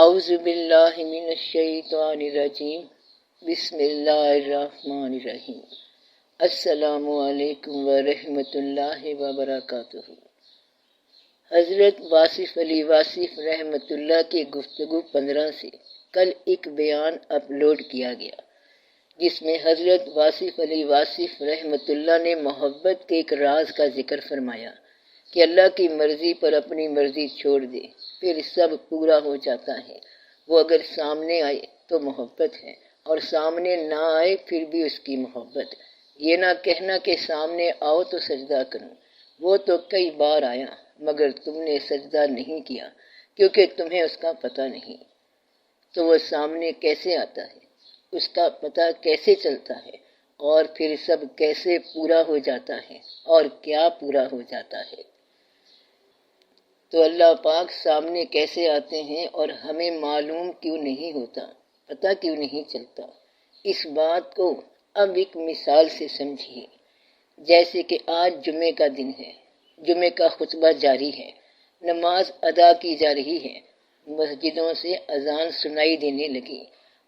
اعوذ باللہ من الشیطان الرجیم بسم اللہ الرحمن الرحیم السلام علیکم ورحمۃ اللہ وبرکاتہ۔ حضرت واصف علی واصف رحمۃ اللہ کی گفتگو 15 سے کل ایک بیان اپلوڈ کیا گیا جس میں حضرت واصف علی واصف رحمۃ اللہ نے محبت کے ایک راز کا ذکر فرمایا کہ اللہ کی مرضی پر اپنی مرضی چھوڑ دے پھر سب پورا ہو جاتا ہے۔ وہ اگر سامنے آئے تو محبت ہے اور سامنے نہ آئے پھر بھی اس کی محبت۔ یہ نہ کہنا کہ سامنے آؤ تو سجدہ کروں، وہ تو کئی بار آیا مگر تم نے سجدہ نہیں کیا کیونکہ تمہیں اس کا پتہ نہیں۔ تو وہ سامنے کیسے آتا ہے، اس کا پتہ کیسے چلتا ہے، اور پھر سب کیسے پورا ہو جاتا ہے اور کیا پورا ہو جاتا ہے۔ تو اللہ پاک سامنے کیسے آتے ہیں اور ہمیں معلوم کیوں نہیں ہوتا، پتہ کیوں نہیں چلتا، اس بات کو اب ایک مثال سے سمجھیے۔ جیسے کہ آج جمعے کا دن ہے، جمعے کا خطبہ جاری ہے، نماز ادا کی جا رہی ہے، مسجدوں سے اذان سنائی دینے لگی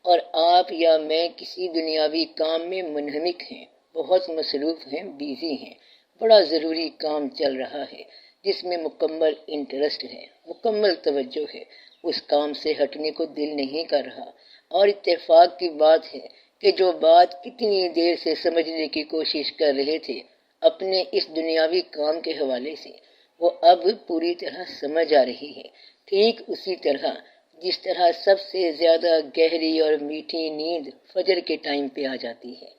اور آپ یا میں کسی دنیاوی کام میں منہمک ہیں، بہت مصروف ہیں، بیزی ہیں، بڑا ضروری کام چل رہا ہے جس میں مکمل انٹرسٹ ہے، مکمل توجہ ہے، اس کام سے ہٹنے کو دل نہیں کر رہا، اور اتفاق کی بات ہے کہ جو بات کتنی دیر سے سمجھنے کی کوشش کر رہے تھے اپنے اس دنیاوی کام کے حوالے سے، وہ اب پوری طرح سمجھ آ رہی ہے، ٹھیک اسی طرح جس طرح سب سے زیادہ گہری اور میٹھی نیند فجر کے ٹائم پہ آ جاتی ہے۔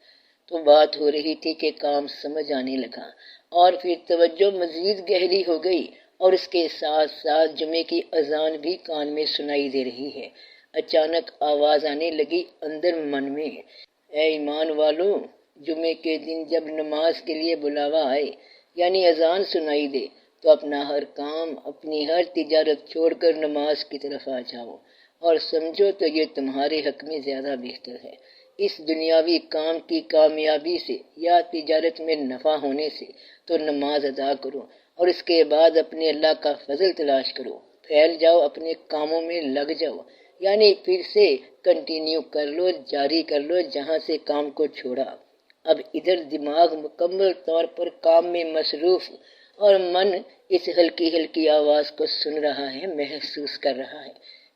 تو بات ہو رہی تھی کہ کام سمجھ آنے لگا اور پھر توجہ مزید گہری ہو گئی اور اس کے ساتھ ساتھ جمعے کی اذان بھی کان میں سنائی دے رہی ہے۔ اچانک آواز آنے لگی اندر من میں، اے ایمان والو، جمعے کے دن جب نماز کے لیے بلاوا آئے یعنی اذان سنائی دے تو اپنا ہر کام، اپنی ہر تجارت چھوڑ کر نماز کی طرف آ جاؤ، اور سمجھو تو یہ تمہارے حق میں زیادہ بہتر ہے۔ اس دنیاوی کام کی کامیابی سے یا تجارت میں نفع ہونے سے تو نماز ادا کرو اور اس کے بعد اپنے اللہ کا فضل تلاش کرو، پھیل جاؤ، اپنے کاموں میں لگ جاؤ، یعنی پھر سے کنٹینیو کر لو، جاری کر لو جہاں سے کام کو چھوڑا۔ اب ادھر دماغ مکمل طور پر کام میں مصروف اور من اس ہلکی ہلکی آواز کو سن رہا ہے، محسوس کر رہا ہے۔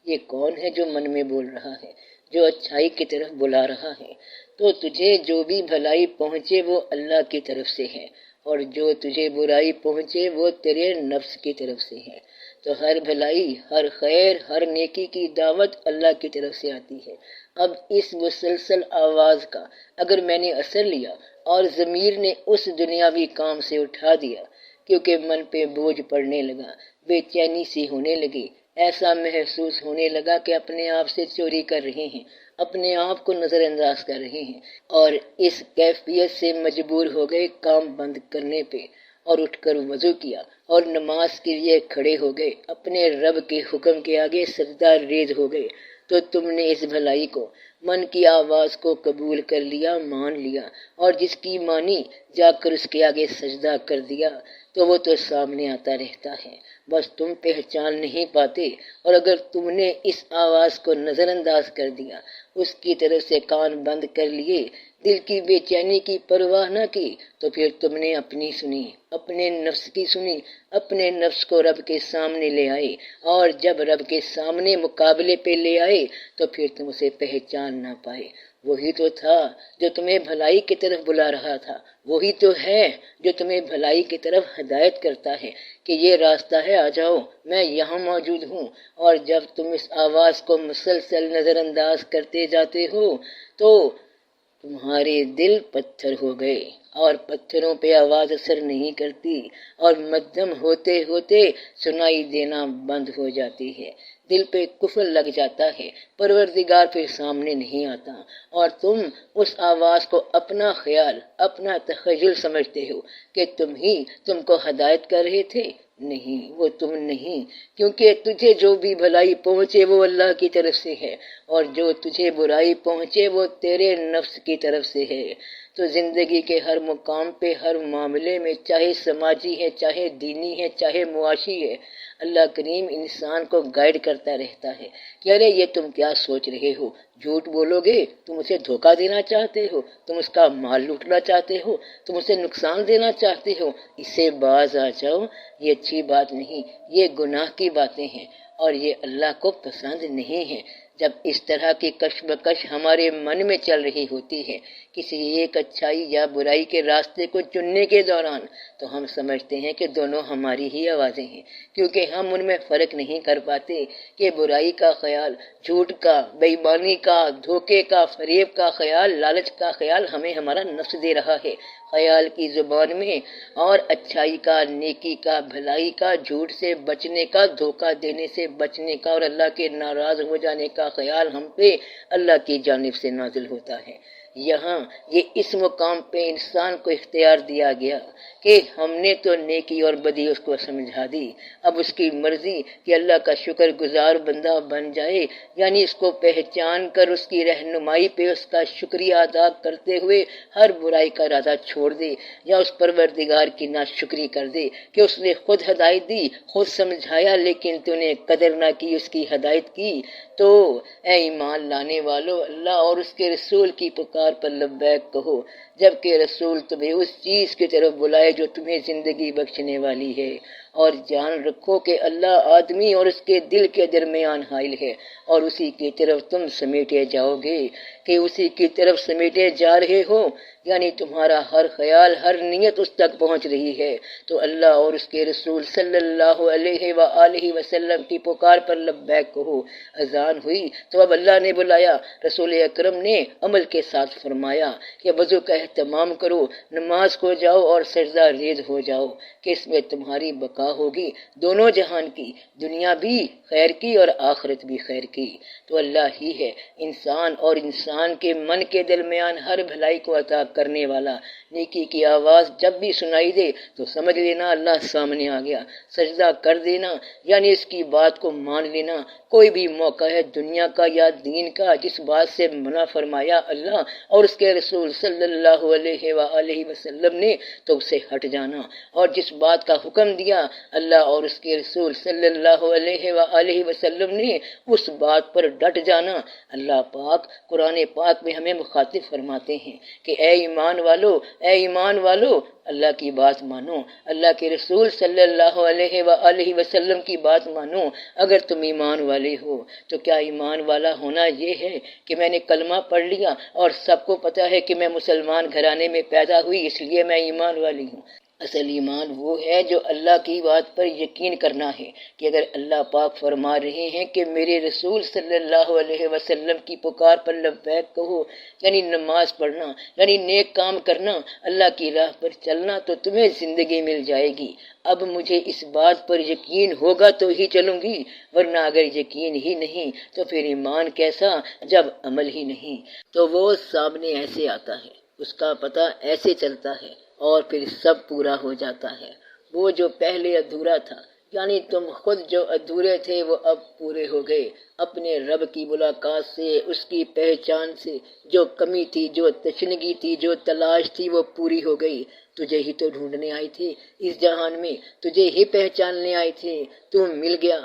یہ کون ہے جو من میں بول رہا ہے، جو اچھائی کی طرف بلا رہا ہے؟ تو تجھے جو بھی بھلائی پہنچے وہ اللہ کی طرف سے ہے، اور جو تجھے برائی پہنچے وہ تیرے نفس کی طرف سے ہے۔ تو ہر بھلائی، ہر خیر، ہر نیکی کی دعوت اللہ کی طرف سے آتی ہے۔ اب اس مسلسل آواز کا اگر میں نے اثر لیا اور ضمیر نے اس دنیاوی کام سے اٹھا دیا کیونکہ من پہ بوجھ پڑنے لگا، بے چینی سی ہونے لگی، ایسا محسوس ہونے لگا کہ اپنے آپ سے چوری کر رہے ہیں، اپنے آپ کو نظر انداز کر رہے ہیں، اور اس کیفیت سے مجبور ہو گئے کام بند کرنے پہ اور اٹھ کر وضو کیا اور نماز کے لیے کھڑے ہو گئے، اپنے رب کے حکم کے آگے سجدہ ریز ہو گئے۔ تو تم نے اس بھلائی کو، من کی آواز کو قبول کر لیا، مان لیا، اور جس کی مانی جا کر اس کے آگے سجدہ کر دیا تو وہ تو سامنے آتا رہتا ہے، بس تم پہچان نہیں پاتے۔ اور اگر تم نے اس آواز کو نظر انداز کر دیا، اس کی طرف سے کان بند کر لیے، دل کی بے چینی کی پرواہ نہ کی، تو پھر تم نے اپنی سنی، اپنے نفس کی سنی، اپنے نفس کو رب کے سامنے لے آئے، اور جب رب کے سامنے مقابلے پہ لے آئے تو پھر تم اسے پہچان نہ پائے۔ وہی تو تھا جو تمہیں بھلائی کی طرف بلا رہا تھا، وہی تو ہے جو تمہیں بھلائی کی طرف ہدایت کرتا ہے کہ یہ راستہ ہے، آ جاؤ، میں یہاں موجود ہوں۔ اور جب تم اس آواز کو مسلسل نظر انداز کرتے جاتے ہو تو تمہارے دل پتھر ہو گئے، اور پتھروں پہ آواز اثر نہیں کرتی اور مدھم ہوتے ہوتے سنائی دینا بند ہو جاتی ہے، دل پہ کفر لگ جاتا ہے، پروردگار پھر سامنے نہیں آتا، اور تم اس آواز کو اپنا خیال، اپنا تخیل سمجھتے ہو کہ تم کو ہدایت کر رہے تھے۔ نہیں، وہ تم نہیں، کیونکہ تجھے جو بھی بھلائی پہنچے وہ اللہ کی طرف سے ہے، اور جو تجھے برائی پہنچے وہ تیرے نفس کی طرف سے ہے۔ تو زندگی کے ہر مقام پہ، ہر معاملے میں، چاہے سماجی ہے، چاہے دینی ہے، چاہے معاشی ہے، اللہ کریم انسان کو گائیڈ کرتا رہتا ہے کہ ارے یہ تم کیا سوچ رہے ہو، جھوٹ بولو گے، تم اسے دھوکہ دینا چاہتے ہو، تم اس کا مال لوٹنا چاہتے ہو، تم اسے نقصان دینا چاہتے ہو، اس سے باز آ جاؤ، یہ اچھی بات نہیں، یہ گناہ کی باتیں ہیں اور یہ اللہ کو پسند نہیں ہے۔ جب اس طرح کی کشمکش ہمارے من میں چل رہی ہوتی ہے کسی ایک اچھائی یا برائی کے راستے کو چننے کے دوران، تو ہم سمجھتے ہیں کہ دونوں ہماری ہی آوازیں ہیں، کیونکہ ہم ان میں فرق نہیں کر پاتے کہ برائی کا خیال، جھوٹ کا، بے ایمانی کا، دھوکے کا، فریب کا خیال، لالچ کا خیال ہمیں ہمارا نفس دے رہا ہے خیال کی زبان میں، اور اچھائی کا، نیکی کا، بھلائی کا، جھوٹ سے بچنے کا، دھوکہ دینے سے بچنے کا اور اللہ کے ناراض ہو جانے کا خیال ہم پہ اللہ کی جانب سے نازل ہوتا ہے۔ یہاں یہ اس مقام پہ انسان کو اختیار دیا گیا کہ ہم نے تو نیکی اور بدی اس کو سمجھا دی، اب اس کی مرضی کہ اللہ کا شکر گزار بندہ بن جائے، یعنی اس کو پہچان کر اس کی رہنمائی پہ اس کا شکریہ ادا کرتے ہوئے ہر برائی کا ارادہ چھوڑ دے، یا اس پروردگار کی ناشکری کر دے کہ اس نے خود ہدایت دی، خود سمجھایا، لیکن تو نے قدر نہ کی اس کی ہدایت کی۔ تو اے ایمان لانے والو، اللہ اور اس کے رسول کی پکار پر لبیک کہو، جبکہ رسول تمہیں اس چیز کی طرف بلائے جو تمہیں زندگی بخشنے والی ہے، اور جان رکھو کہ اللہ آدمی اور اس کے دل کے درمیان حائل ہے، اور اسی کی طرف تم سمیٹے جاؤ گے، کہ اسی کی طرف سمیٹے جا رہے ہو، یعنی تمہارا ہر خیال، ہر نیت اس تک پہنچ رہی ہے، تو اللہ اور اس کے رسول صلی اللہ علیہ وآلہ وسلم کی پکار پر لبیک کہو۔ اذان ہوئی تو اب اللہ نے بلایا، رسول اکرم نے عمل کے ساتھ فرمایا کہ وضو کا اہتمام کرو، نماز کو جاؤ اور سجدہ ریز ہو جاؤ، کہ اس میں تمہاری بقا ہوگی، دونوں جہان کی، دنیا بھی خیر کی اور آخرت بھی خیر کی۔ تو اللہ ہی ہے انسان اور انسان کے من کے درمیان ہر بھلائی کو عطا کرنے والا۔ نیکی کی آواز جب بھی سنائی دے تو سمجھ لینا اللہ سامنے آ گیا، سجدہ کر دینا یعنی اس کی بات کو مان لینا۔ کوئی بھی موقع ہے دنیا کا یا دین کا جس بات سے منع فرمایا اللہ اور اس کے رسول صلی اللہ علیہ وآلہ وسلم نے تو اسے ہٹ جانا، اور جس بات کا حکم دیا اللہ اور اس کے رسول صلی اللہ علیہ وآلہ وسلم نے اس بات پر ڈٹ جانا۔ اللہ پاک قرآن پاک میں ہمیں مخاطب فرماتے ہیں کہ اے ایمان والو، اے ایمان والو، اللہ کی بات مانو، اللہ کے رسول صلی اللہ علیہ وآلہ وسلم کی بات مانو۔ اگر تم ایمان والے ہو تو کیا ایمان والا ہونا یہ ہے کہ میں نے کلمہ پڑھ لیا اور سب کو پتا ہے کہ میں مسلمان گھرانے میں پیدا ہوئی اس لیے میں ایمان والی ہوں؟ اصل ایمان وہ ہے جو اللہ کی بات پر یقین کرنا ہے کہ اگر اللہ پاک فرما رہے ہیں کہ میرے رسول صلی اللہ علیہ وسلم کی پکار پر لبیک کہو، یعنی نماز پڑھنا، یعنی نیک کام کرنا، اللہ کی راہ پر چلنا، تو تمہیں زندگی مل جائے گی۔ اب مجھے اس بات پر یقین ہوگا تو ہی چلوں گی، ورنہ اگر یقین ہی نہیں تو پھر ایمان کیسا جب عمل ہی نہیں؟ تو وہ سامنے ایسے آتا ہے، اس کا پتہ ایسے چلتا ہے اور پھر سب پورا ہو جاتا ہے۔ وہ جو پہلے ادھورا تھا، یعنی تم خود جو ادھورے تھے وہ اب پورے ہو گئے، اپنے رب کی ملاقات سے، اس کی پہچان سے، جو کمی تھی، جو تشنگی تھی، جو تلاش تھی وہ پوری ہو گئی۔ تجھے ہی تو ڈھونڈنے آئے تھے اس جہان میں، تجھے ہی پہچاننے آئے تھے، تو مل گیا،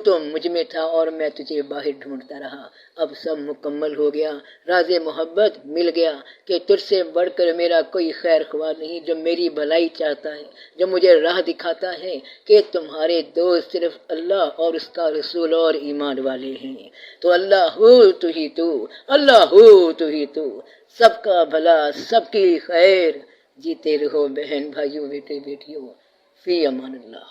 تو مجھ میں تھا اور میں تجھے باہر ڈھونڈتا رہا۔ اب سب مکمل ہو گیا، راز محبت مل گیا کہ تجھ سے بڑھ کر میرا کوئی خیر خواہ نہیں جو میری بھلائی چاہتا ہے، جو مجھے راہ دکھاتا ہے کہ تمہارے دوست صرف اللہ اور اس کا رسول اور ایمان والے ہیں۔ تو اللہ ہو تو ہی تو، اللہ ہو تو ہی تو، سب کا بھلا، سب کی خیر۔ جیتے رہو بہن بھائیوں، بیٹے بیٹیوں، فی امان اللہ۔